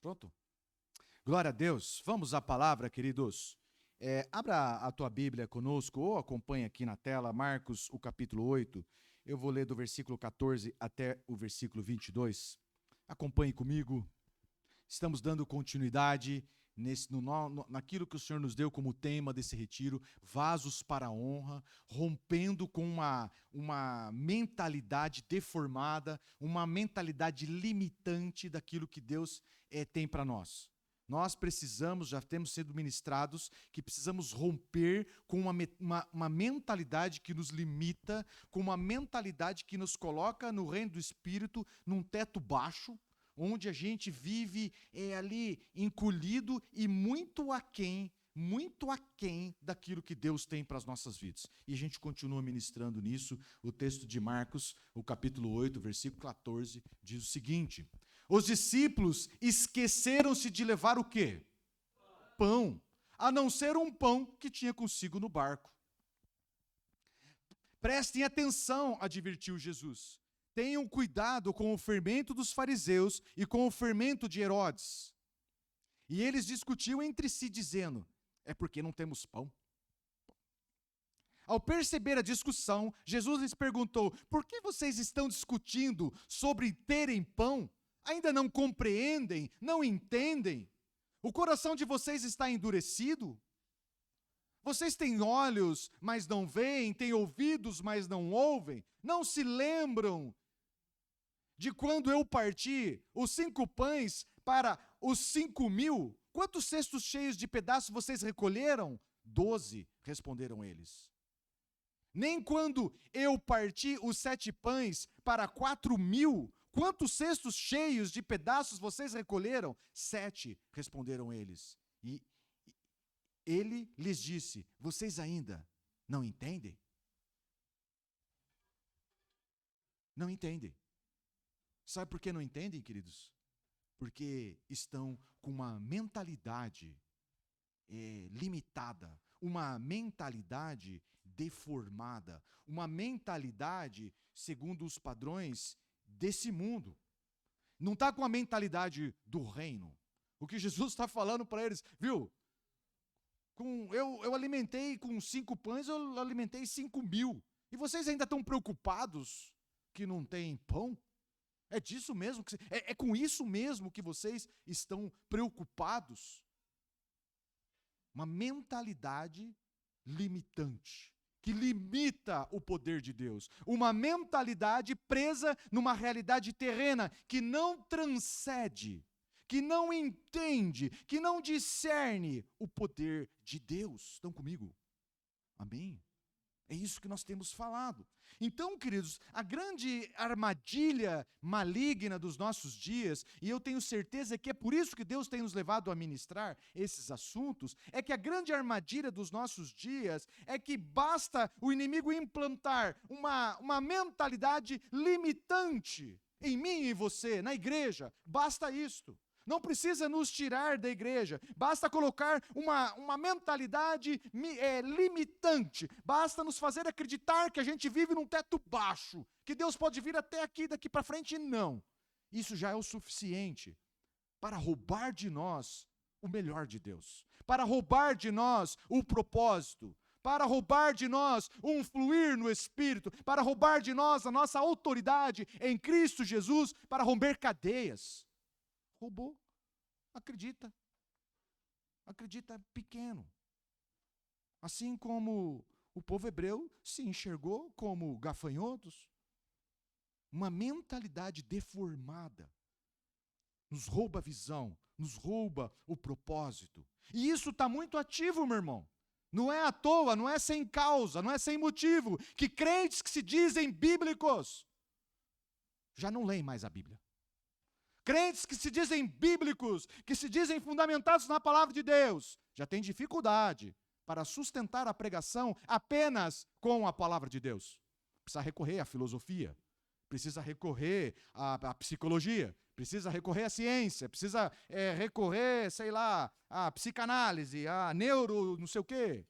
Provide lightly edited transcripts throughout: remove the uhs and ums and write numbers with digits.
Pronto? Glória a Deus. Vamos à palavra, queridos. Abra a tua Bíblia conosco ou acompanhe aqui na tela, Marcos, o capítulo 8. Eu vou ler do versículo 14 até o versículo 22. Acompanhe comigo. Estamos dando continuidade naquilo que o Senhor nos deu como tema desse retiro, vasos para a honra, rompendo com uma mentalidade deformada, uma mentalidade limitante daquilo que Deus tem para nós. Nós precisamos, já temos sido ministrados, que precisamos romper com uma mentalidade que nos limita, com uma mentalidade que nos coloca no reino do Espírito, num teto baixo, onde a gente vive ali encolhido e muito aquém daquilo que Deus tem para as nossas vidas. E a gente continua ministrando nisso. O texto de Marcos, o capítulo 8, versículo 14, diz o seguinte: os discípulos esqueceram-se de levar o quê? Pão, a não ser um pão que tinha consigo no barco. Prestem atenção, advertiu Jesus. Tenham cuidado com o fermento dos fariseus e com o fermento de Herodes. E eles discutiam entre si, dizendo: é porque não temos pão. Ao perceber a discussão, Jesus lhes perguntou: por que vocês estão discutindo sobre terem pão? Ainda não compreendem, não entendem? O coração de vocês está endurecido? Vocês têm olhos, mas não veem, têm ouvidos, mas não ouvem? Não se lembram de quando eu parti os 5 pães para os 5.000? Quantos cestos cheios de pedaços vocês recolheram? 12, responderam eles. Nem quando eu parti os 7 pães para 4.000? Quantos cestos cheios de pedaços vocês recolheram? 7, responderam eles. E ele lhes disse: vocês ainda não entendem? Não entendem. Sabe por que não entendem, queridos? Porque estão com uma mentalidade limitada, uma mentalidade deformada, uma mentalidade segundo os padrões desse mundo. Não está com a mentalidade do reino. O que Jesus está falando para eles, viu? Eu alimentei com 5 pães, eu alimentei 5.000. E vocês ainda estão preocupados que não tem pão? É disso mesmo, é com isso mesmo que vocês estão preocupados? Uma mentalidade limitante, que limita o poder de Deus. Uma mentalidade presa numa realidade terrena, que não transcende, que não entende, que não discerne o poder de Deus. Estão comigo? Amém? É isso que nós temos falado. Então, queridos, a grande armadilha maligna dos nossos dias, e eu tenho certeza que é por isso que Deus tem nos levado a ministrar esses assuntos, é que a grande armadilha dos nossos dias é que basta o inimigo implantar uma mentalidade limitante em mim e em você, na igreja. Basta isto. Não precisa nos tirar da igreja, basta colocar uma mentalidade limitante, basta nos fazer acreditar que a gente vive num teto baixo, que Deus pode vir até aqui, daqui para frente, não. Isso já é o suficiente para roubar de nós o melhor de Deus, para roubar de nós o propósito, para roubar de nós um fluir no Espírito, para roubar de nós a nossa autoridade em Cristo Jesus, para romper cadeias. Roubou. Acredita pequeno. Assim como o povo hebreu se enxergou como gafanhotos, uma mentalidade deformada nos rouba a visão, nos rouba o propósito. E isso está muito ativo, meu irmão. Não é à toa, não é sem causa, não é sem motivo, que crentes que se dizem bíblicos já não leem mais a Bíblia. Crentes que se dizem bíblicos, que se dizem fundamentados na palavra de Deus, já têm dificuldade para sustentar a pregação apenas com a palavra de Deus. Precisa recorrer à filosofia, precisa recorrer à psicologia, precisa recorrer à ciência, precisa recorrer, sei lá, à psicanálise, à neuro, não sei o quê.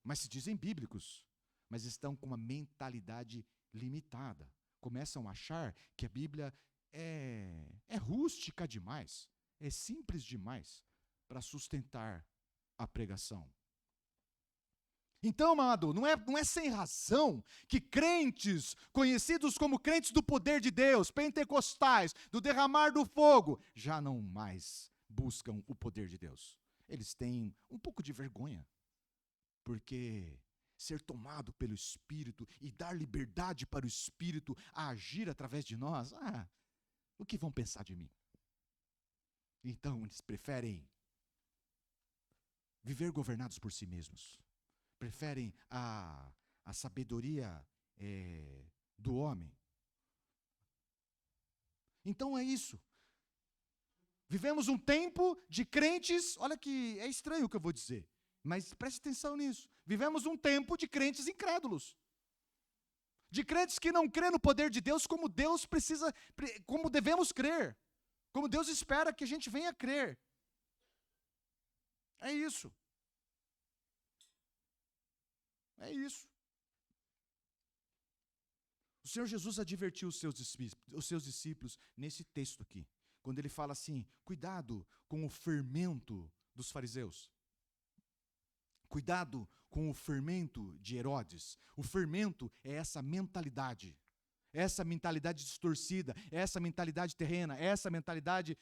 Mas se dizem bíblicos, mas estão com uma mentalidade limitada. Começam a achar que a Bíblia é rústica demais, é simples demais para sustentar a pregação. Então, amado, não é sem razão que crentes, conhecidos como crentes do poder de Deus, pentecostais, do derramar do fogo, já não mais buscam o poder de Deus. Eles têm um pouco de vergonha, porque ser tomado pelo Espírito e dar liberdade para o Espírito a agir através de nós, o que vão pensar de mim? Então, eles preferem viver governados por si mesmos. Preferem a sabedoria do homem. Então é isso. Vivemos um tempo de crentes, olha que é estranho o que eu vou dizer, mas preste atenção nisso. Vivemos um tempo de crentes incrédulos. De crentes que não crê no poder de Deus como Deus precisa, como devemos crer. Como Deus espera que a gente venha crer. É isso. É isso. O Senhor Jesus advertiu os seus discípulos nesse texto aqui, quando ele fala assim: cuidado com o fermento dos fariseus. Cuidado com o fermento de Herodes. O fermento é essa mentalidade distorcida, essa mentalidade terrena, essa mentalidade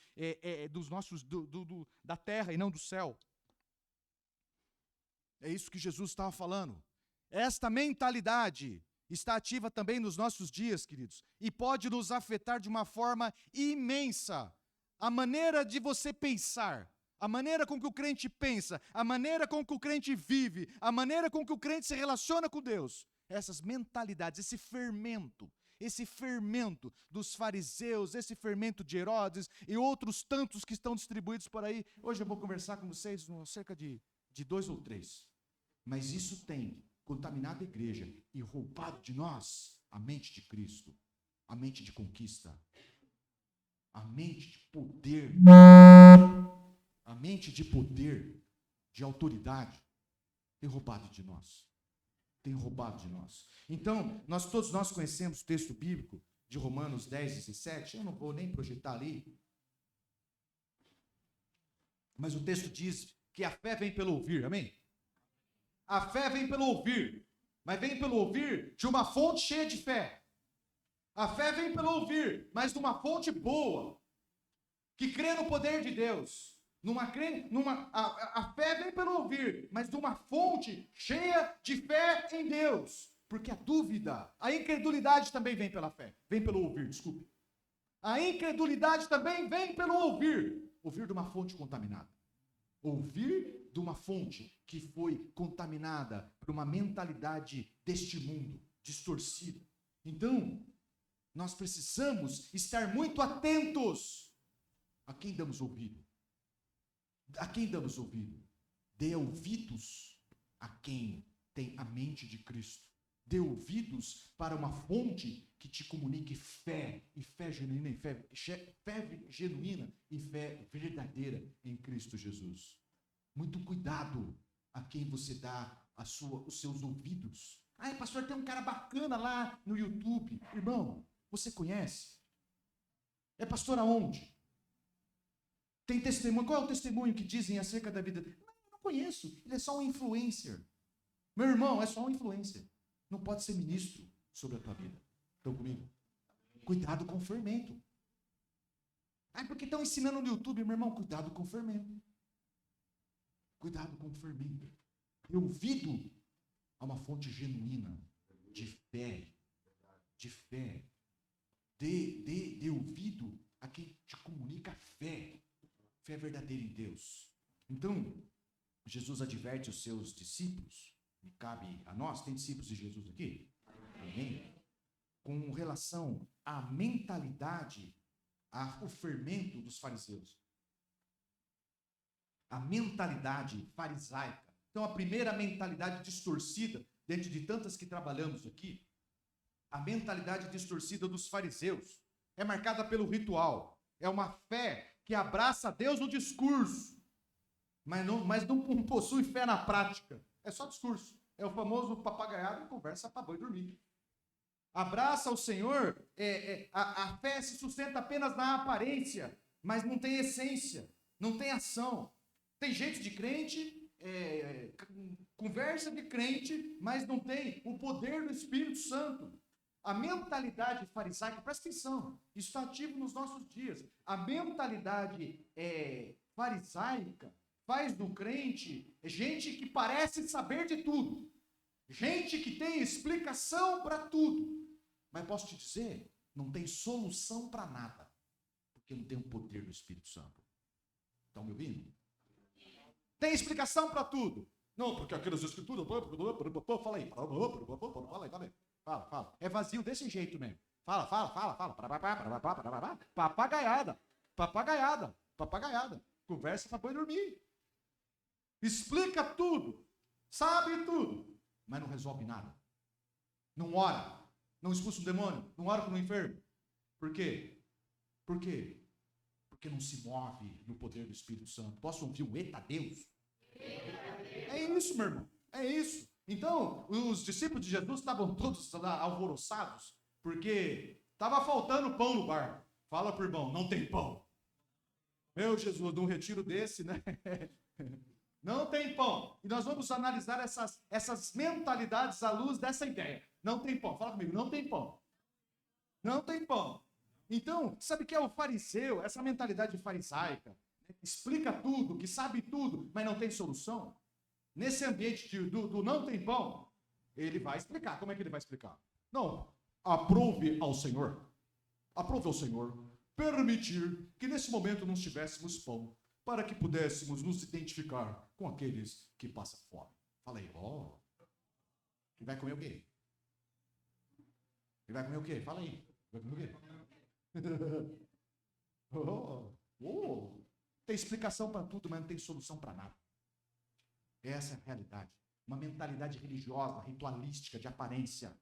dos nossos, da terra e não do céu. É isso que Jesus estava falando. Esta mentalidade está ativa também nos nossos dias, queridos, e pode nos afetar de uma forma imensa. A maneira de você pensar, a maneira com que o crente pensa, a maneira com que o crente vive, a maneira com que o crente se relaciona com Deus. Essas mentalidades, esse fermento dos fariseus, esse fermento de Herodes e outros tantos que estão distribuídos por aí. Hoje eu vou conversar com vocês cerca de 2 ou 3. Mas isso tem contaminado a igreja e roubado de nós a mente de Cristo, a mente de conquista, a mente de poder, a mente de poder, de autoridade, tem roubado de nós. Tem roubado de nós. Então, todos nós conhecemos o texto bíblico de Romanos 10, 17, eu não vou nem projetar ali, mas o texto diz que a fé vem pelo ouvir, amém? A fé vem pelo ouvir, mas vem pelo ouvir de uma fonte cheia de fé. A fé vem pelo ouvir, mas de uma fonte boa, que crê no poder de Deus. A fé vem pelo ouvir, mas de uma fonte cheia de fé em Deus. Porque a dúvida, a incredulidade também vem pela fé. Vem pelo ouvir, desculpe. A incredulidade também vem pelo ouvir. Ouvir de uma fonte contaminada. Ouvir de uma fonte que foi contaminada por uma mentalidade deste mundo, distorcida. Então, nós precisamos estar muito atentos a quem damos ouvido. A quem damos ouvido? Dê ouvidos a quem tem a mente de Cristo. Dê ouvidos para uma fonte que te comunique fé, e fé genuína, e fé verdadeira em Cristo Jesus. Muito cuidado a quem você dá os seus ouvidos. Pastor, tem um cara bacana lá no YouTube. Irmão, você conhece? É pastor aonde? Tem testemunho. Qual é o testemunho que dizem acerca da vida dele? Eu não conheço. Ele é só um influencer. Meu irmão, é só um influencer. Não pode ser ministro sobre a tua vida. Estão comigo? Cuidado com o fermento. Porque estão ensinando no YouTube, meu irmão, cuidado com o fermento. Cuidado com o fermento. Dê ouvido a uma fonte genuína de fé. De fé. Dê ouvido a quem te comunica fé. Fé verdadeira em Deus. Então, Jesus adverte os seus discípulos, e cabe a nós, tem discípulos de Jesus aqui? Amém? Com relação à mentalidade, ao fermento dos fariseus. A mentalidade farisaica. Então, a primeira mentalidade distorcida, dentro de tantas que trabalhamos aqui, a mentalidade distorcida dos fariseus é marcada pelo ritual. É uma fé que abraça Deus no discurso, mas não possui fé na prática. É só discurso. É o famoso papagaiado que conversa para boi dormir. abraça o Senhor, a fé se sustenta apenas na aparência, mas não tem essência, não tem ação. Tem jeito de crente, conversa de crente, mas não tem o poder do Espírito Santo. A mentalidade farisaica, presta atenção, isso está ativo nos nossos dias. A mentalidade farisaica faz do crente gente que parece saber de tudo, gente que tem explicação para tudo. Mas posso te dizer, não tem solução para nada, porque não tem o poder do Espírito Santo. Estão me ouvindo? Tem explicação para tudo. Não, porque aquelas escrituras... Fala aí. Fala. É vazio desse jeito mesmo. Fala. Papagaiada. Conversa para depois dormir. Explica tudo. Sabe tudo. Mas não resolve nada. Não ora. Não expulsa o demônio. Não ora para o enfermo. Por quê? Porque não se move no poder do Espírito Santo. Posso ouvir um eita Deus? É isso, meu irmão. É isso. Então, os discípulos de Jesus estavam todos lá alvoroçados, porque estava faltando pão no bar. Fala pro irmão, não tem pão. Meu Jesus, num retiro desse, né? Não tem pão. E nós vamos analisar essas mentalidades à luz dessa ideia. Não tem pão. Fala comigo, não tem pão. Não tem pão. Então, sabe o que é o fariseu? Essa mentalidade farisaica, né? Explica tudo, que sabe tudo, mas não tem solução. Nesse ambiente do não tem pão, ele vai explicar. Como é que ele vai explicar? Não, aprove ao Senhor permitir que nesse momento não tivéssemos pão, para que pudéssemos nos identificar com aqueles que passam fome. Fala aí, ele vai comer o quê? Ele vai comer o quê? Fala aí. Vai comer o quê? Tem explicação para tudo, mas não tem solução para nada. Essa é a realidade. Uma mentalidade religiosa, ritualística, de aparência.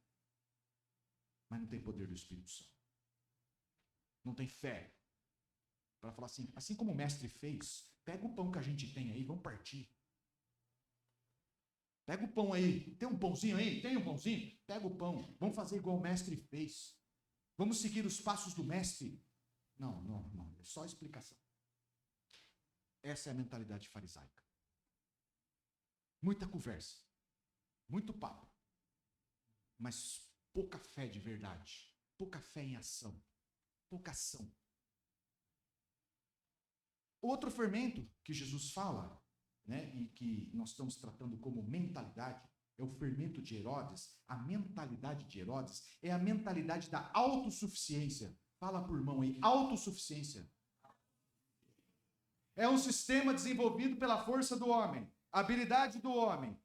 Mas não tem poder do Espírito Santo. Não tem fé. Para falar assim como o mestre fez, pega o pão que a gente tem aí, vamos partir. Pega o pão aí, tem um pãozinho aí? Tem um pãozinho? Pega o pão, vamos fazer igual o mestre fez. Vamos seguir os passos do mestre. Não, é só explicação. Essa é a mentalidade farisaica. Muita conversa, muito papo, mas pouca fé de verdade, pouca fé em ação, pouca ação. Outro fermento que Jesus fala, né, e que nós estamos tratando como mentalidade, é o fermento de Herodes. A mentalidade de Herodes é a mentalidade da autossuficiência. Fala por irmão aí, autossuficiência. É um sistema desenvolvido pela força do homem, a habilidade do homem.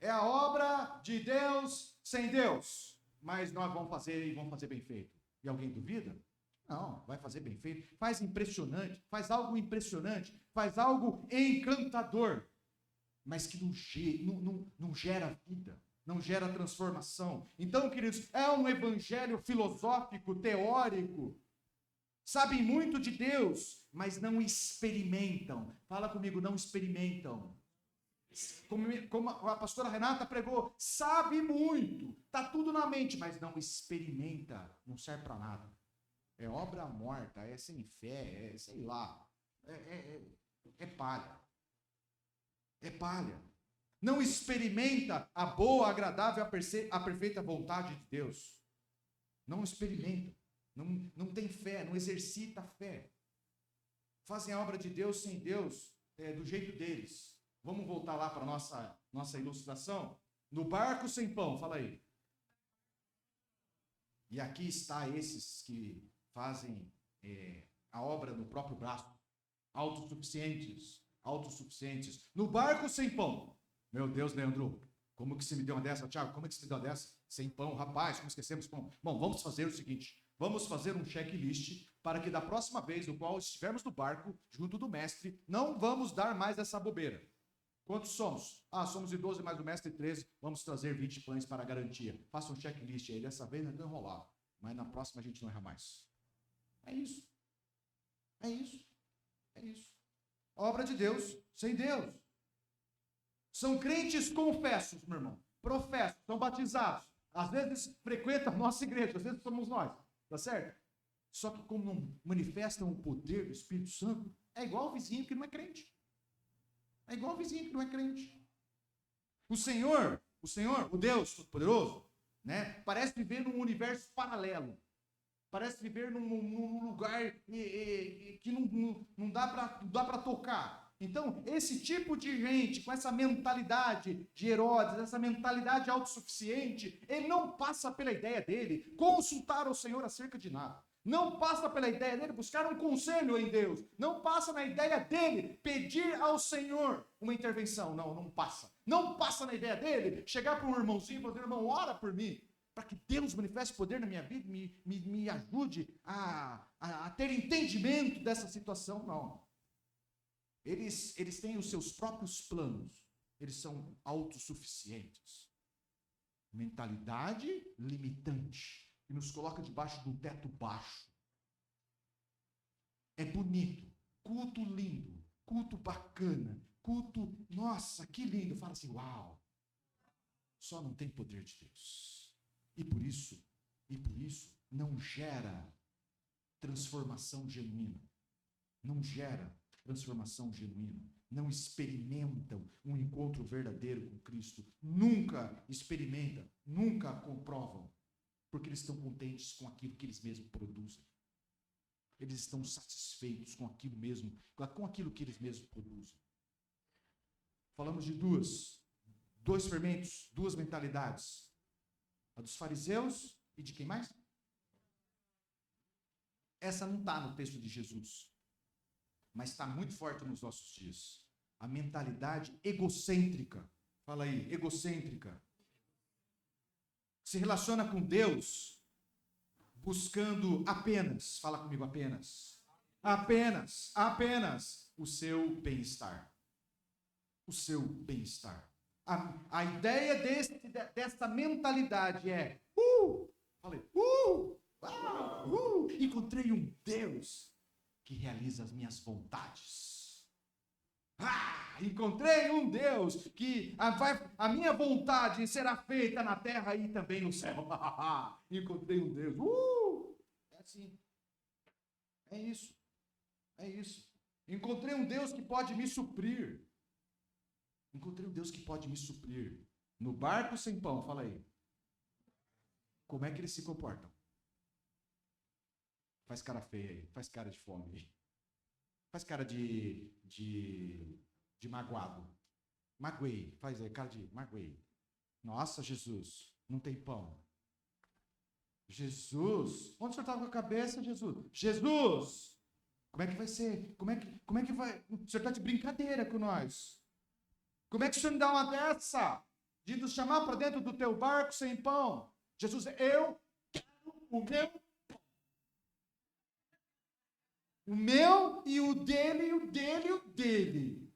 É a obra de Deus sem Deus. Mas nós vamos fazer e vamos fazer bem feito. E alguém duvida? Não, vai fazer bem feito. Faz impressionante, faz algo impressionante, faz algo encantador, mas que não gera vida, não gera transformação. Então, queridos, é um evangelho filosófico, teórico. Sabem muito de Deus, mas não experimentam. Fala comigo, não experimentam. Como a pastora Renata pregou, sabe muito, está tudo na mente, mas não experimenta, não serve para nada. É obra morta, é sem fé, é sei lá, é palha. É palha. Não experimenta a boa, agradável, a perfeita vontade de Deus. Não experimenta. Não tem fé, não exercita a fé. Fazem a obra de Deus sem Deus, do jeito deles. Vamos voltar lá para a nossa ilustração? No barco sem pão, fala aí. E aqui está esses que fazem a obra no próprio braço. Autossuficientes. No barco sem pão. Meu Deus, Leandro, como que você me deu uma dessa? Tiago, como é que você me deu uma dessa? Sem pão, rapaz, como esquecemos pão? Bom, vamos fazer o seguinte. Vamos fazer um checklist para que da próxima vez no qual estivermos no barco, junto do mestre, não vamos dar mais essa bobeira. Quantos somos? Somos 12 mais o mestre 13, vamos trazer 20 pães para a garantia. Faça um checklist aí, dessa vez não enrolar, mas na próxima a gente não erra mais. É isso. Obra de Deus sem Deus. São crentes confessos, meu irmão. Professos, são batizados, Às vezes frequentam a nossa igreja, às vezes somos nós, tá certo? Só que como não manifestam o poder do Espírito Santo, é igual ao vizinho que não é crente. É igual ao vizinho que não é crente. O Senhor, o Deus Todo-Poderoso, né, parece viver num universo paralelo. Parece viver num lugar que não dá para tocar. Então, esse tipo de gente, com essa mentalidade de Herodes, essa mentalidade autossuficiente, ele não passa pela ideia dele consultar o Senhor acerca de nada. Não passa pela ideia dele buscar um conselho em Deus. Não passa na ideia dele pedir ao Senhor uma intervenção. Não passa. Não passa na ideia dele chegar para um irmãozinho e falar: irmão, ora por mim, para que Deus manifeste poder na minha vida, me ajude a ter entendimento dessa situação. Não. Eles têm os seus próprios planos. Eles são autossuficientes. Mentalidade limitante, que nos coloca debaixo de um teto baixo. É bonito, culto lindo, culto bacana, culto, nossa, que lindo. Fala assim, uau, só não tem poder de Deus. E por isso, não gera transformação genuína. Não gera transformação genuína. Não experimentam um encontro verdadeiro com Cristo. Nunca experimentam, nunca comprovam. Porque eles estão contentes com aquilo que eles mesmos produzem. Eles estão satisfeitos com aquilo mesmo, com aquilo que eles mesmos produzem. Falamos de dois fermentos, duas mentalidades. A dos fariseus e de quem mais? Essa não está no texto de Jesus, mas está muito forte nos nossos dias. A mentalidade egocêntrica. Fala aí, egocêntrica. Se relaciona com Deus buscando apenas, fala comigo, apenas o seu bem-estar. O seu bem-estar. A ideia dessa mentalidade é, encontrei um Deus que realiza as minhas vontades. Encontrei um Deus que a minha vontade será feita na terra e também no céu. Encontrei um Deus. É assim. É isso. Encontrei um Deus que pode me suprir. No barco sem pão, fala aí. Como é que eles se comportam? Faz cara feia aí, faz cara de fome aí. Faz cara de magoado. Magoei, faz aí, cara de magoei. Nossa, Jesus, não tem pão. Jesus, onde o senhor estava com a cabeça, Jesus? Jesus, como é que vai ser? Como é que vai? O senhor está de brincadeira com nós. Como é que o senhor me dá uma dessa? De nos chamar para dentro do teu barco sem pão? Jesus, eu quero o meu pão. O meu e o dele, e o dele, e o dele.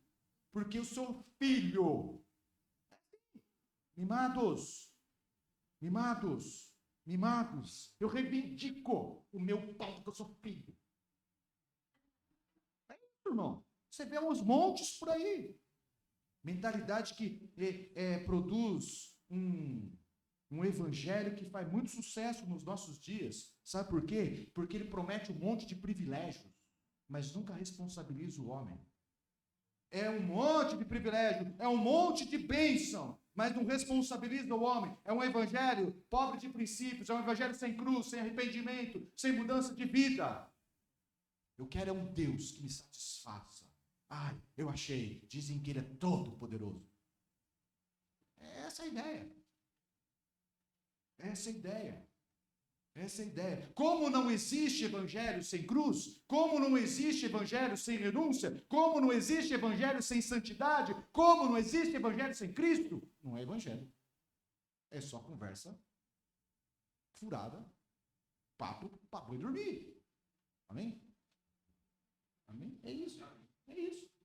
Porque eu sou filho. Mimados. Eu reivindico o meu pão, porque eu sou filho. É isso, irmão. Você vê uns montes por aí. Mentalidade que produz um evangelho que faz muito sucesso nos nossos dias. Sabe por quê? Porque ele promete um monte de privilégios, mas nunca responsabiliza o homem. É um monte de privilégio, é um monte de bênção, mas não responsabiliza o homem. É um evangelho pobre de princípios, é um evangelho sem cruz, sem arrependimento, sem mudança de vida. Eu quero um Deus que me satisfaça. Eu achei, dizem que ele é todo poderoso. Essa é a ideia. Essa é a ideia. Como não existe evangelho sem cruz, como não existe evangelho sem renúncia, como não existe evangelho sem santidade, como não existe evangelho sem Cristo, não é evangelho. É só conversa furada, papo e dormir. Amém? É isso.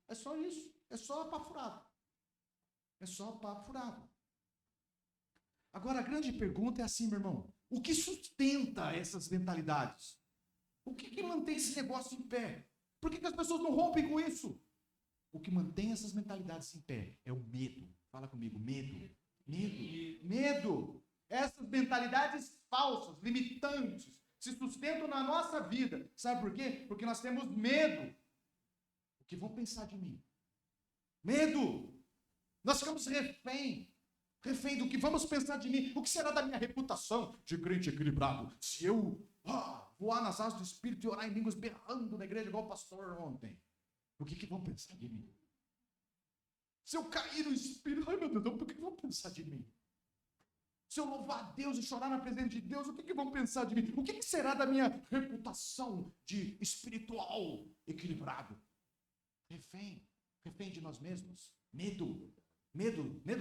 É só isso. É só papo furado. Agora, a grande pergunta é assim, meu irmão. O que sustenta essas mentalidades? O que mantém esse negócio em pé? Por que as pessoas não rompem com isso? O que mantém essas mentalidades em pé é o medo. Fala comigo, medo. Essas mentalidades falsas, limitantes, se sustentam na nossa vida. Sabe por quê? Porque nós temos medo. O que vão pensar de mim? Medo. Nós ficamos refém do que vamos pensar de mim. O que será da minha reputação de crente equilibrado? Se eu voar nas asas do Espírito e orar em línguas berrando na igreja igual o pastor ontem. O que vão pensar de mim? Se eu cair no Espírito, ai meu Deus, o que vão pensar de mim? Se eu louvar a Deus e chorar na presença de Deus, o que vão pensar de mim? O que será da minha reputação de espiritual equilibrado? Refém de nós mesmos. Medo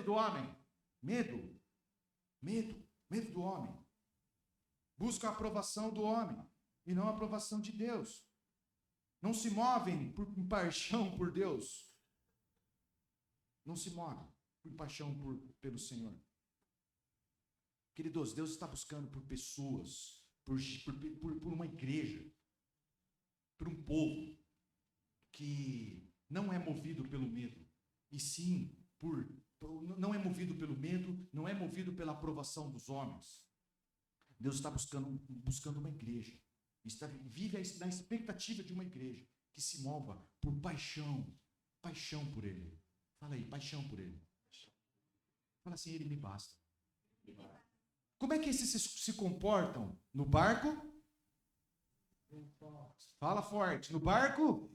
do homem. Medo do homem. Busca a aprovação do homem e não a aprovação de Deus. Não se movem por paixão por Deus. Não se movem por paixão pelo Senhor. Queridos, Deus está buscando por pessoas, por uma igreja, por um povo que não é movido pelo medo, e sim não é movido pelo medo, não é movido pela aprovação dos homens. Deus está buscando uma igreja, vive na expectativa de uma igreja que se mova por paixão por Ele. Fala aí, paixão por Ele. Fala assim, Ele me basta. Como é que esses se comportam no barco? Fala forte, no barco?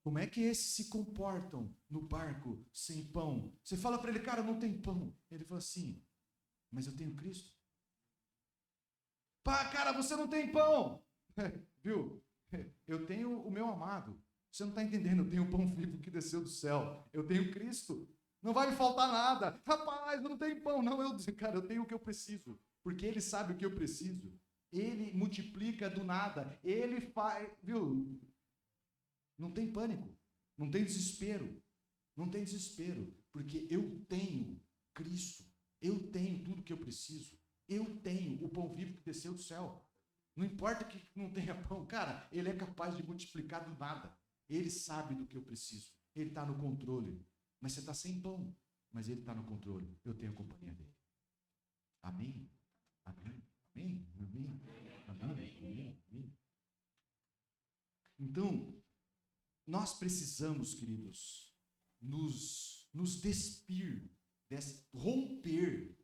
Como é que esses se comportam no barco sem pão? Você fala para ele, cara, não tem pão. Ele fala assim, mas eu tenho Cristo. Pá, cara, você não tem pão. Viu? Eu tenho o meu amado. Você não está entendendo, eu tenho o pão vivo que desceu do céu. Eu tenho Cristo. Não vai me faltar nada. Rapaz, eu não tenho pão. Não, cara, eu tenho o que eu preciso. Porque Ele sabe o que eu preciso. Ele multiplica do nada. Ele faz, viu? Não tem pânico. Não tem desespero. Não tem desespero. Porque eu tenho Cristo. Eu tenho tudo que eu preciso. Eu tenho o pão vivo que desceu do céu. Não importa que não tenha pão. Cara, Ele é capaz de multiplicar do nada. Ele sabe do que eu preciso. Ele está no controle. Mas você está sem pão. Mas Ele está no controle. Eu tenho a companhia dEle. Amém? Amém? Amém? Amém? Amém? Amém? Amém? Então, nós precisamos, queridos, nos despir, romper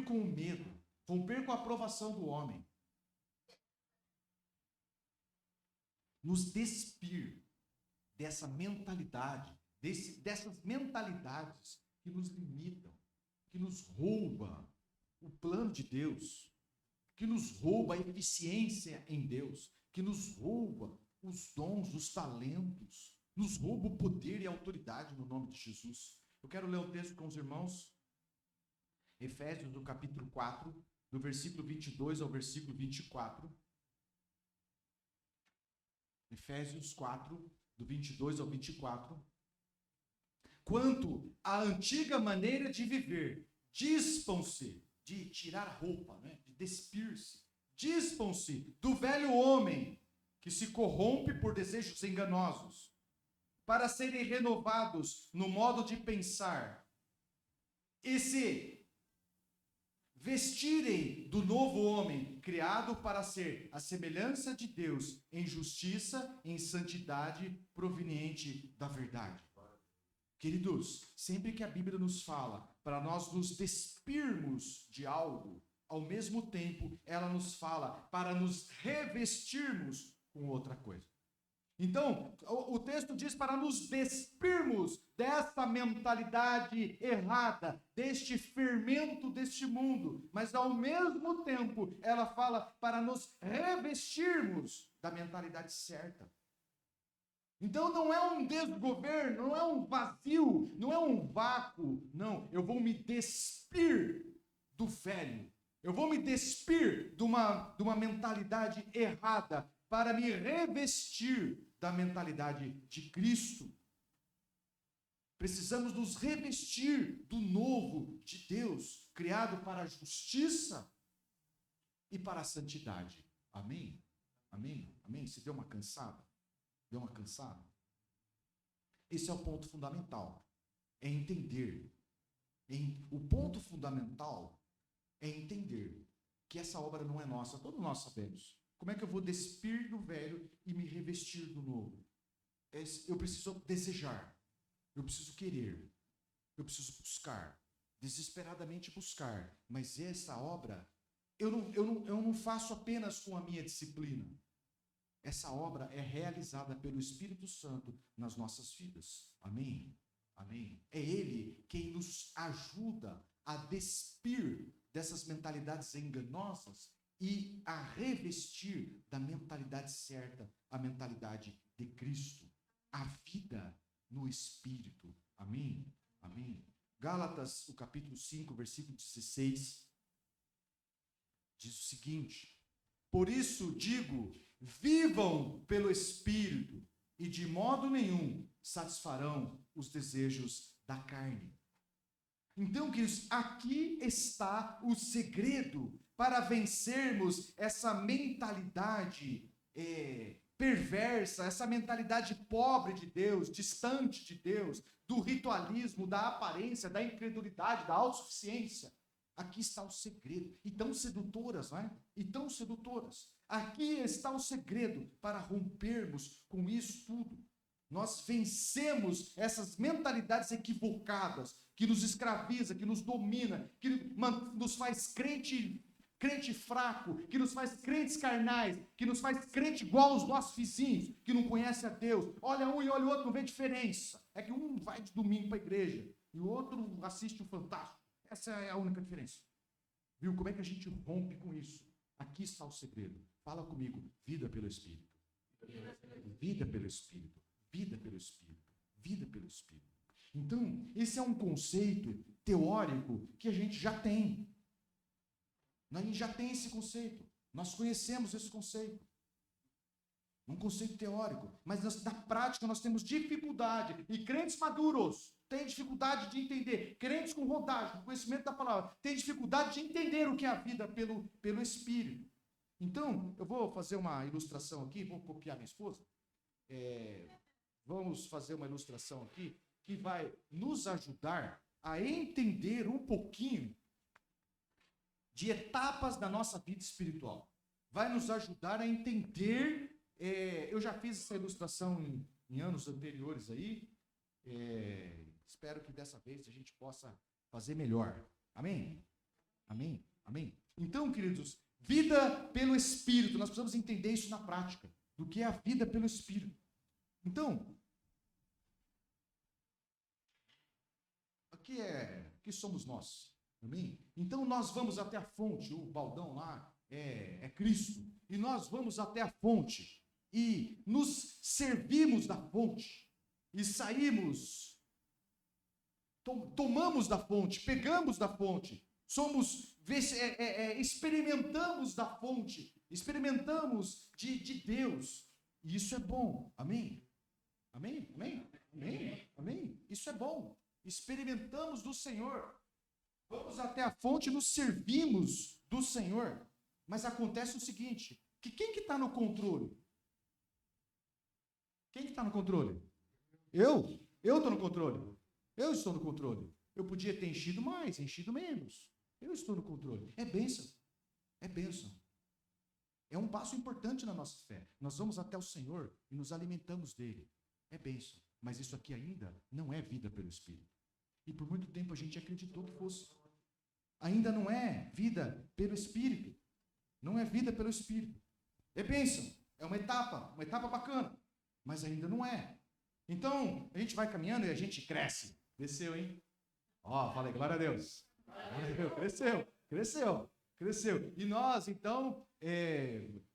com o medo, romper com a aprovação do homem. Nos despir dessa mentalidade, dessas mentalidades que nos limitam, que nos rouba o plano de Deus, que nos rouba a eficiência em Deus, que nos rouba os dons, os talentos, nos rouba o poder e a autoridade no nome de Jesus. Eu quero ler o texto com os irmãos, Efésios, do capítulo 4, do versículo 22 ao versículo 24. Efésios 4, do 22 ao 24. Quanto à antiga maneira de viver, dispam-se de tirar roupa, né? De despir-se. Dispam-se do velho homem que se corrompe por desejos enganosos, para serem renovados no modo de pensar e se vestirem do novo homem, criado para ser a semelhança de Deus em justiça, em santidade proveniente da verdade. Queridos, sempre que a Bíblia nos fala para nós nos despirmos de algo, ao mesmo tempo ela nos fala para nos revestirmos com outra coisa. Então, o texto diz para nos despirmos dessa mentalidade errada, deste fermento deste mundo, mas ao mesmo tempo ela fala para nos revestirmos da mentalidade certa. Então não é um desgoverno, não é um vazio, não é um vácuo, não, eu vou me despir do velho, eu vou me despir de uma mentalidade errada para me revestir da mentalidade de Cristo. Precisamos nos revestir do novo de Deus, criado para a justiça e para a santidade. Amém? Amém? Amém? Você deu uma cansada? Deu uma cansada? Esse é o ponto fundamental. É entender. O ponto fundamental é entender que essa obra não é nossa, todos nós sabemos. Como é que eu vou despir do velho e me revestir do novo? Eu preciso desejar, eu preciso querer, eu preciso buscar, desesperadamente buscar. Mas essa obra, eu não faço apenas com a minha disciplina. Essa obra é realizada pelo Espírito Santo nas nossas vidas. Amém? Amém? É Ele quem nos ajuda a despir dessas mentalidades enganosas e a revestir da mentalidade certa, a mentalidade de Cristo. A vida no Espírito. Amém? Amém? Gálatas, o capítulo 5, versículo 16, diz o seguinte: por isso digo, vivam pelo Espírito, e de modo nenhum satisfarão os desejos da carne. Então, queridos, aqui está o segredo para vencermos essa mentalidade perversa, essa mentalidade pobre de Deus, distante de Deus, do ritualismo, da aparência, da incredulidade, da autossuficiência. Aqui está o segredo. E tão sedutoras, não é? E tão sedutoras. Aqui está o segredo para rompermos com isso tudo. Nós vencemos essas mentalidades equivocadas que nos escraviza, que nos domina, que nos faz crente fraco, que nos faz crentes carnais, que nos faz crente igual aos nossos vizinhos, que não conhece a Deus. Olha um e olha o outro, não vê diferença. É que um vai de domingo para a igreja e o outro assiste o Fantástico. Essa é a única diferença. Viu? Como é que a gente rompe com isso? Aqui está o segredo. Fala comigo. Vida pelo Espírito. Vida pelo Espírito. Vida pelo Espírito. Vida pelo Espírito. Então, esse é um conceito teórico que a gente já tem. A gente já tem esse conceito. Nós conhecemos esse conceito. Um conceito teórico. Mas na prática nós temos dificuldade. E crentes maduros têm dificuldade de entender. Crentes com rodagem, com conhecimento da palavra, têm dificuldade de entender o que é a vida pelo Espírito. Então, eu vou fazer uma ilustração aqui. Vou copiar minha esposa. Vamos fazer uma ilustração aqui que vai nos ajudar a entender um pouquinho de etapas da nossa vida espiritual. Vai nos ajudar a entender. Eu já fiz essa ilustração em anos anteriores aí. Espero que dessa vez a gente possa fazer melhor. Amém? Amém? Amém? Então, queridos, vida pelo Espírito. Nós precisamos entender isso na prática. Do que é a vida pelo Espírito. Então, aqui somos nós. Amém? Então nós vamos até a fonte, o baldão lá é Cristo. E nós vamos até a fonte e nos servimos da fonte. E saímos, tomamos da fonte, pegamos da fonte. Experimentamos da fonte, experimentamos de Deus. E isso é bom. Amém? Amém? Amém? Amém? Amém? Isso é bom. Experimentamos do Senhor. Vamos até a fonte e nos servimos do Senhor. Mas acontece o seguinte, que quem que está no controle? Quem que está no controle? Eu estou no controle. Eu estou no controle. Eu podia ter enchido mais, enchido menos. Eu estou no controle. É bênção. É bênção. É um passo importante na nossa fé. Nós vamos até o Senhor e nos alimentamos dele. É bênção. Mas isso aqui ainda não é vida pelo Espírito. E por muito tempo a gente acreditou que fosse. Ainda não é vida pelo Espírito. Não é vida pelo Espírito. É bênção. É uma etapa bacana. Mas ainda não é. Então, a gente vai caminhando e a gente cresce. Cresceu, hein? Falei, glória a Deus. Cresceu. E nós, então,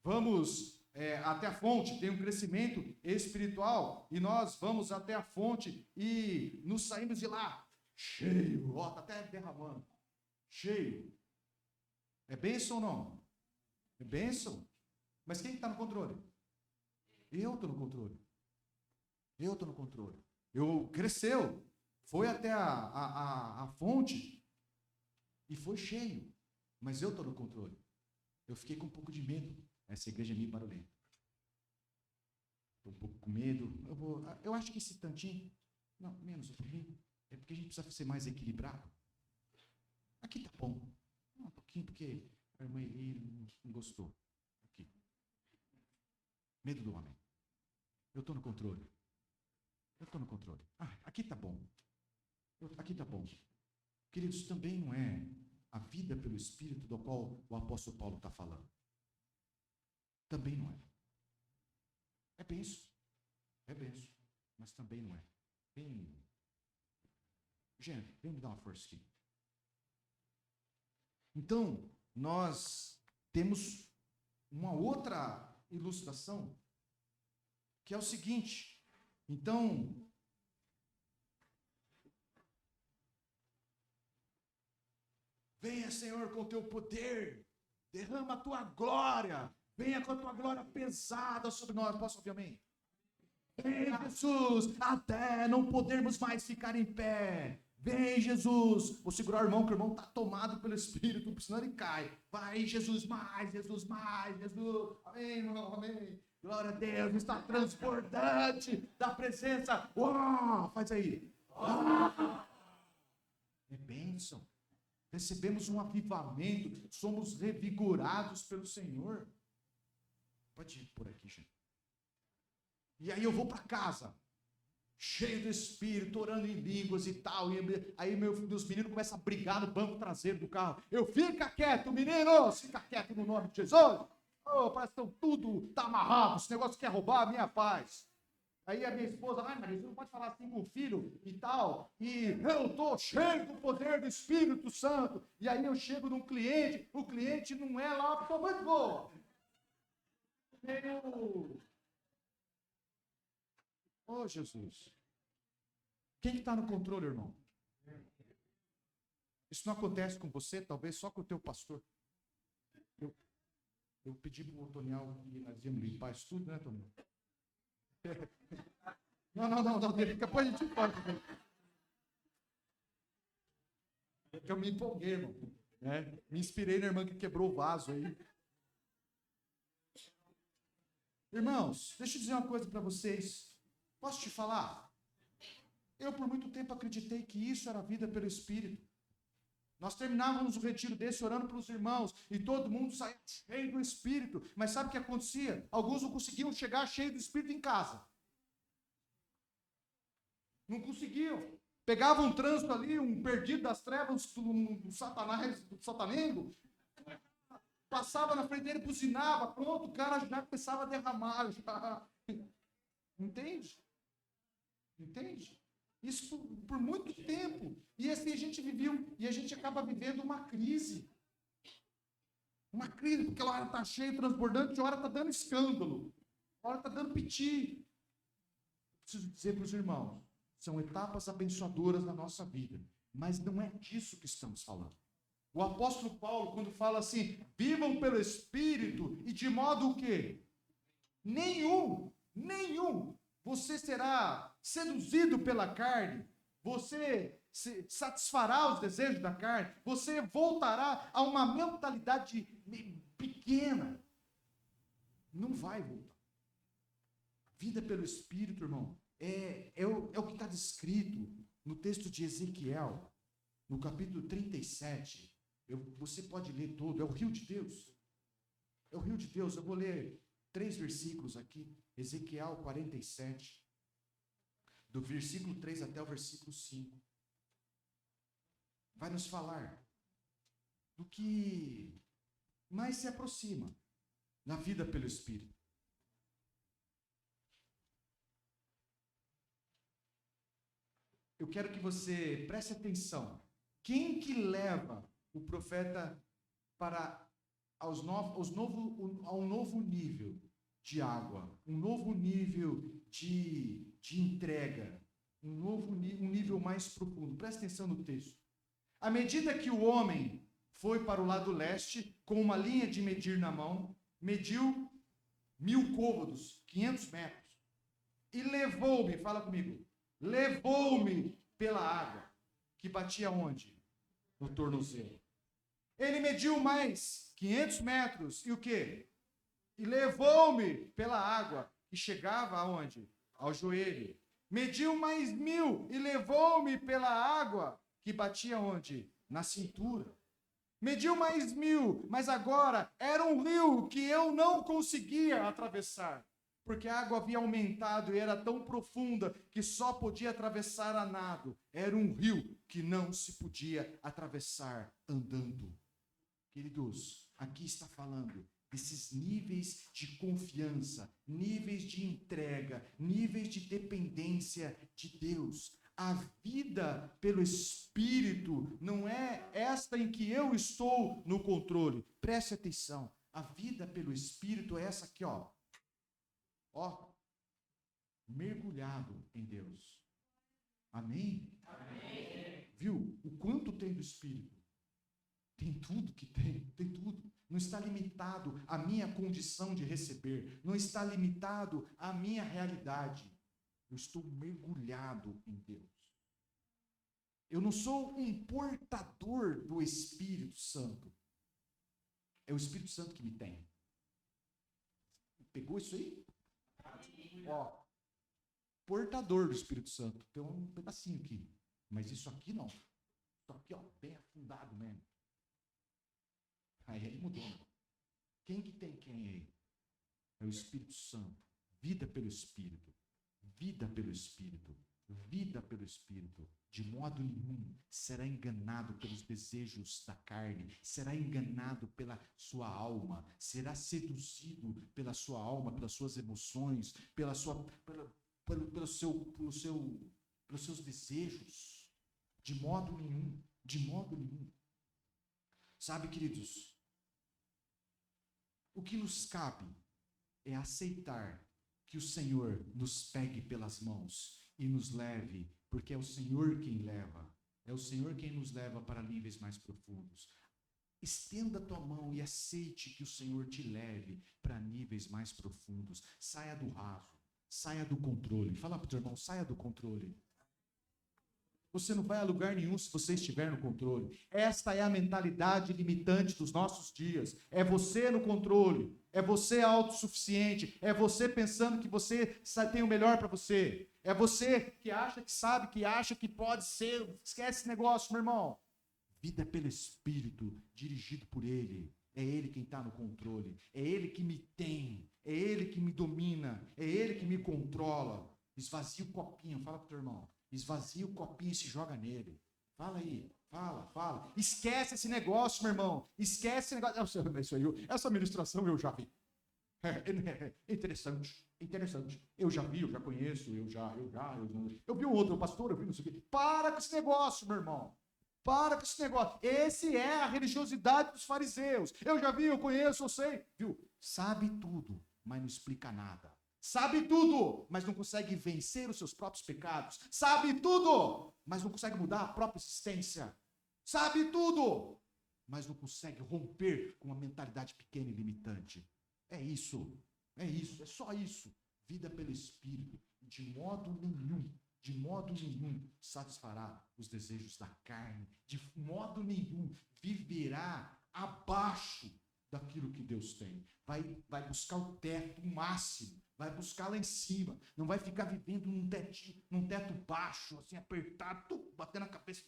vamos até a fonte, tem um crescimento espiritual, e nós vamos até a fonte e nos saímos de lá cheio, tá até derramando, cheio. É bênção ou não? É bênção. Mas quem está no controle? Eu estou no controle. Cresceu, foi até a fonte e foi cheio. Mas eu estou no controle. Eu fiquei com um pouco de medo. Essa igreja é meio barulhenta. Estou um pouco com medo. Eu acho que esse tantinho, não, menos um pouquinho, é porque a gente precisa ser mais equilibrado. Aqui tá bom. Um pouquinho, porque a irmã Eli não gostou. Aqui. Medo do homem. Eu estou no controle. Eu estou no controle. Aqui está bom. Aqui está bom. Queridos, também não é a vida pelo Espírito do qual o apóstolo Paulo está falando. Também não é. É benção. É benção. Mas também não é. Gente, vem me dar uma força aqui. Então, nós temos uma outra ilustração, que é o seguinte. Então, venha, Senhor, com o teu poder, derrama a tua glória, venha com a tua glória pesada sobre nós. Posso ouvir amém? Vem, Jesus, até não podermos mais ficar em pé. Vem, Jesus. Vou segurar o irmão, que o irmão está tomado pelo Espírito, senão ele cai. Vai, Jesus, mais, Jesus. Amém, irmão, amém. Glória a Deus, está transbordante da presença. Uau, faz aí. É bênção. Recebemos um avivamento, somos revigorados pelo Senhor. Pode ir por aqui, gente. E aí eu vou para casa, cheio do Espírito, orando em línguas e tal. E aí meus meninos começam a brigar no banco traseiro do carro. Fica quieto, meninos, fica quieto no nome de Jesus. Parece que tudo está amarrado, esse negócio quer roubar a minha paz. Aí a minha esposa, Maria, você não pode falar assim com o filho e tal. E eu estou cheio do poder do Espírito Santo. E aí eu chego num cliente, o cliente não é lá uma pessoa muito boa. Jesus. Quem está no controle, irmão? Isso não acontece com você, talvez só com o teu pastor. Eu pedi para o Toniel que nós íamos limpar isso tudo, né, Toniel? Não, depois a gente fala. Eu me empolguei, irmão. Me inspirei na irmã que quebrou o vaso aí. Irmãos, deixa eu dizer uma coisa para vocês. Posso te falar? Eu por muito tempo acreditei que isso era a vida pelo Espírito. Nós terminávamos o retiro desse orando pelos irmãos e todo mundo saía cheio do Espírito. Mas sabe o que acontecia? Alguns não conseguiam chegar cheio do Espírito em casa. Não conseguiam. Pegavam um trânsito ali, um perdido das trevas, um satanás, do satanengo. Passava na frente dele, buzinava, pronto, o cara já começava a derramar. Já. Entende? Isso por muito tempo. E assim a gente viveu, e a gente acaba vivendo uma crise. Uma crise, porque a hora está cheia, transbordante, a hora está dando escândalo. A hora está dando piti. Preciso dizer para os irmãos, são etapas abençoadoras na nossa vida. Mas não é disso que estamos falando. O apóstolo Paulo, quando fala assim, vivam pelo Espírito, e de modo o quê? Nenhum. Você será seduzido pela carne, você satisfará os desejos da carne, você voltará a uma mentalidade pequena. Não vai voltar. Vida pelo Espírito, irmão, é o que está descrito no texto de Ezequiel, no capítulo 37. Você pode ler todo, é o rio de Deus. É o rio de Deus. Eu vou ler 3 versículos aqui. Ezequiel 47, do versículo 3 até o versículo 5. Vai nos falar do que mais se aproxima na vida pelo Espírito. Eu quero que você preste atenção. Quem que leva o profeta para a um novo nível de água, um novo nível de entrega, um nível mais profundo? Presta atenção no texto. À medida que o homem foi para o lado leste, com uma linha de medir na mão, mediu 1000 côvados, 500 metros, e levou-me, fala comigo, levou-me pela água, que batia onde? No tornozelo. Ele mediu mais 500 metros, e o quê? E levou-me pela água, que chegava aonde? Ao joelho. Mediu mais 1000, e levou-me pela água, que batia onde? Na cintura. Mediu mais 1.000, mas agora era um rio que eu não conseguia atravessar, porque a água havia aumentado e era tão profunda que só podia atravessar a nado. Era um rio que não se podia atravessar andando. Queridos, aqui está falando desses níveis de confiança, níveis de entrega, níveis de dependência de Deus. A vida pelo Espírito não é esta em que eu estou no controle. Preste atenção. A vida pelo Espírito é essa aqui, ó. Ó, mergulhado em Deus. Amém? Amém. Viu? O quanto tem do Espírito? Tem tudo que tem tudo. Não está limitado à minha condição de receber, não está limitado à minha realidade. Eu estou mergulhado em Deus. Eu não sou um portador do Espírito Santo. É o Espírito Santo que me tem. Pegou isso aí? Ó, portador do Espírito Santo. Tem um pedacinho aqui. Mas isso aqui não. Isso aqui, ó, bem afundado mesmo. Aí ele mudou. Quem que tem quem aí? É o Espírito Santo. Vida pelo Espírito. Vida pelo Espírito. Vida pelo Espírito. De modo nenhum será enganado pelos desejos da carne, será enganado pela sua alma, será seduzido pela sua alma, pelas suas emoções, pelos seus desejos. De modo nenhum. De modo nenhum. Sabe, queridos, o que nos cabe é aceitar que o Senhor nos pegue pelas mãos e nos leve, porque é o Senhor quem leva, é o Senhor quem nos leva para níveis mais profundos. Estenda a tua mão e aceite que o Senhor te leve para níveis mais profundos. Saia do raso, saia do controle. Fala para o teu irmão, saia do controle. Você não vai a lugar nenhum se você estiver no controle. Esta é a mentalidade limitante dos nossos dias. É você no controle. É você autossuficiente. É você pensando que você tem o melhor para você. É você que acha que sabe, que acha que pode ser. Esquece esse negócio, meu irmão. Vida pelo Espírito, dirigido por Ele. É Ele quem está no controle. É Ele que me tem. É Ele que me domina. É Ele que me controla. Esvazia o copinho. Fala para o teu irmão. Esvazia o copinho e se joga nele. Fala aí, fala. Esquece esse negócio, meu irmão. Esquece esse negócio. Isso aí, essa ministração eu já vi. Interessante. Eu já vi, eu já conheço, eu vi um outro pastor, eu vi não sei o quê. Para com esse negócio, meu irmão. Para com esse negócio. Esse é a religiosidade dos fariseus. Eu já vi, eu conheço, eu sei. Viu? Sabe tudo, mas não explica nada. Sabe tudo, mas não consegue vencer os seus próprios pecados. Sabe tudo, mas não consegue mudar a própria existência. Sabe tudo, mas não consegue romper com uma mentalidade pequena e limitante. É isso, é só isso. Vida pelo Espírito, de modo nenhum satisfará os desejos da carne. De modo nenhum viverá abaixo daquilo que Deus tem. Vai buscar o teto, o máximo. Vai buscar lá em cima. Não vai ficar vivendo num teto baixo, assim, apertado, batendo a cabeça.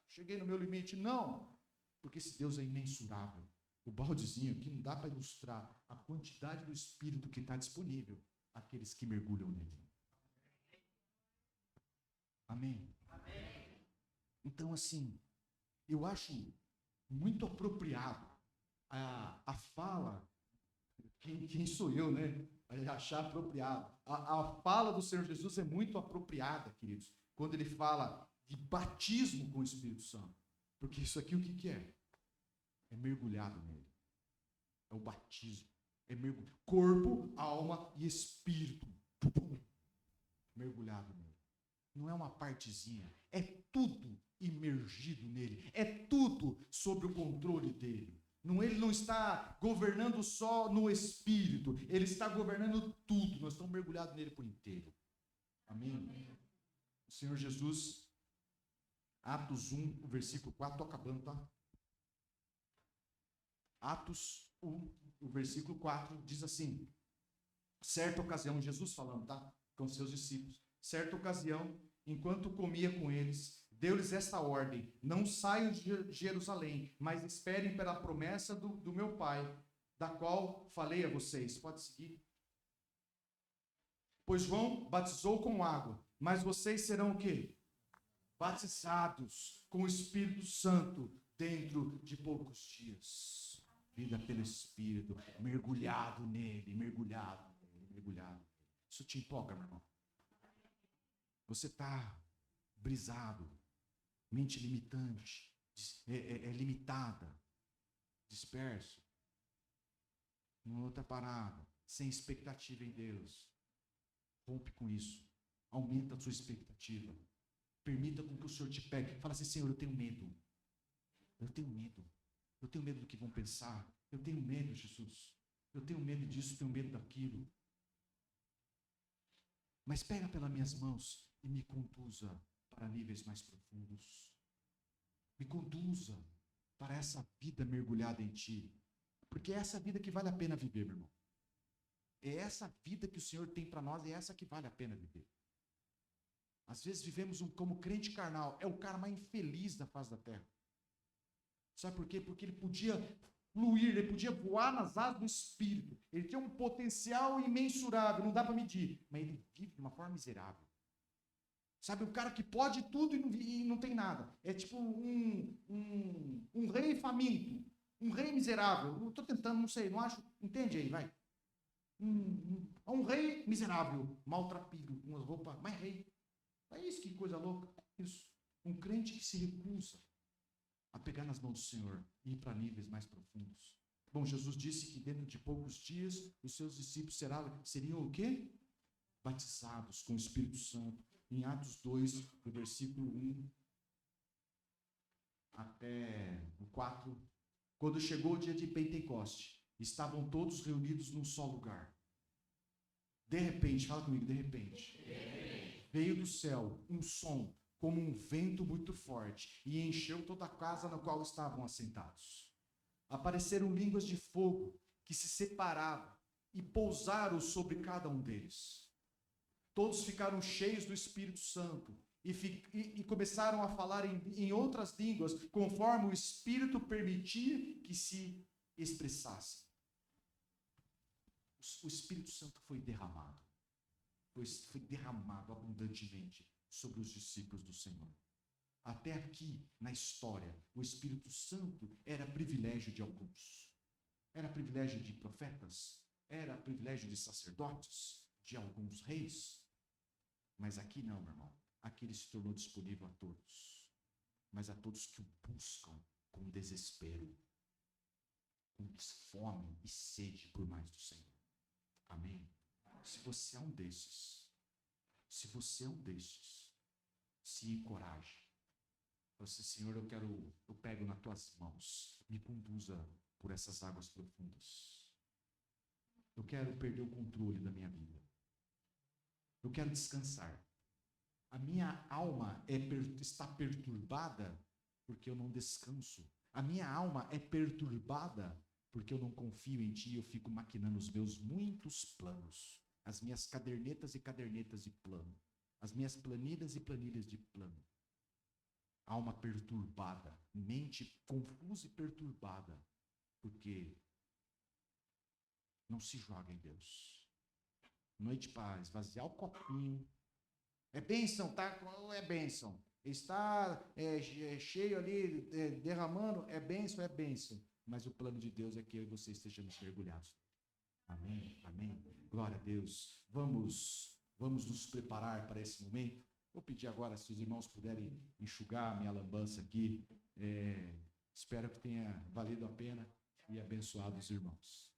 Cheguei no meu limite. Não. Porque esse Deus é imensurável. O baldezinho aqui não dá para ilustrar a quantidade do Espírito que está disponível àqueles que mergulham nele. Amém? Amém. Então, assim, eu acho muito apropriado a fala. Quem sou eu, né? Achar apropriado. A fala do Senhor Jesus é muito apropriada, queridos, quando ele fala de batismo com o Espírito Santo. Porque isso aqui o que é? É mergulhado nele. É o batismo. É corpo, alma e espírito. Mergulhado nele. Não é uma partezinha. É tudo imergido nele. É tudo sob o controle dele. Ele não está governando só no Espírito, ele está governando tudo. Nós estamos mergulhados nele por inteiro. Amém? O Senhor Jesus, Atos 1, o versículo 4, estou acabando, tá? Atos 1, o versículo 4, diz assim: certa ocasião, Jesus falando, tá? Com seus discípulos. Certa ocasião, enquanto comia com eles, deu-lhes esta ordem: não saiam de Jerusalém, mas esperem pela promessa do meu Pai, da qual falei a vocês. Pode seguir. Pois João batizou com água, mas vocês serão o quê? Batizados com o Espírito Santo dentro de poucos dias. Vida pelo Espírito, mergulhado nele, mergulhado nele, mergulhado. Isso te empolga, meu irmão? Você está brisado, mente limitante, limitada, disperso, numa outra parada, sem expectativa em Deus. Rompe com isso, aumenta a sua expectativa, permita com que o Senhor te pegue. Fala assim: Senhor, eu tenho medo, eu tenho medo, eu tenho medo do que vão pensar, eu tenho medo, Jesus, eu tenho medo disso, eu tenho medo daquilo. Mas pega pelas minhas mãos e me conduza para níveis mais profundos. Me conduza para essa vida mergulhada em Ti. Porque é essa vida que vale a pena viver, meu irmão. É essa vida que o Senhor tem para nós, é essa que vale a pena viver. Às vezes vivemos como crente carnal, é o cara mais infeliz da face da terra. Sabe por quê? Porque ele podia fluir, ele podia voar nas asas do Espírito. Ele tinha um potencial imensurável, não dá para medir. Mas ele vive de uma forma miserável. Sabe, o cara que pode tudo e não tem nada. É tipo um rei faminto, um rei miserável. Eu estou tentando, não sei, não acho. Entende aí, vai. Um rei miserável, maltrapilho, com as roupas, mas rei. É isso, que coisa louca. Isso. Um crente que se recusa a pegar nas mãos do Senhor e ir para níveis mais profundos. Bom, Jesus disse que dentro de poucos dias os seus discípulos seriam o quê? Batizados com o Espírito Santo. Em Atos 2, do versículo 1 até o 4, quando chegou o dia de Pentecoste, estavam todos reunidos num só lugar. De repente, fala comigo, de repente, veio do céu um som como um vento muito forte e encheu toda a casa na qual estavam assentados. Apareceram línguas de fogo que se separavam e pousaram sobre cada um deles. Todos ficaram cheios do Espírito Santo e começaram a falar em outras línguas, conforme o Espírito permitia que se expressassem. O Espírito Santo foi derramado. Foi derramado abundantemente sobre os discípulos do Senhor. Até aqui, na história, o Espírito Santo era privilégio de alguns. Era privilégio de profetas, era privilégio de sacerdotes, de alguns reis. Mas aqui não, meu irmão. Aqui ele se tornou disponível a todos. Mas a todos que o buscam com desespero, com fome e sede por mais do Senhor. Amém? Se você é um desses, se encoraje. Você, Senhor, eu pego nas tuas mãos, me conduza por essas águas profundas. Eu quero perder o controle da minha vida. Eu quero descansar. A minha alma está perturbada porque eu não descanso. A minha alma é perturbada porque eu não confio em Ti, eu fico maquinando os meus muitos planos, as minhas cadernetas e cadernetas de plano, as minhas planilhas e planilhas de plano. Alma perturbada, mente confusa e perturbada, porque não se joga em Deus. Noite para esvaziar o copinho. É bênção, tá? É bênção. Está cheio ali, derramando, é bênção, é bênção. Mas o plano de Deus é que eu e você estejamos mergulhados. Amém, amém. Glória a Deus. Vamos nos preparar para esse momento. Vou pedir agora, se os irmãos puderem enxugar a minha lambança aqui. Espero que tenha valido a pena e abençoado os irmãos.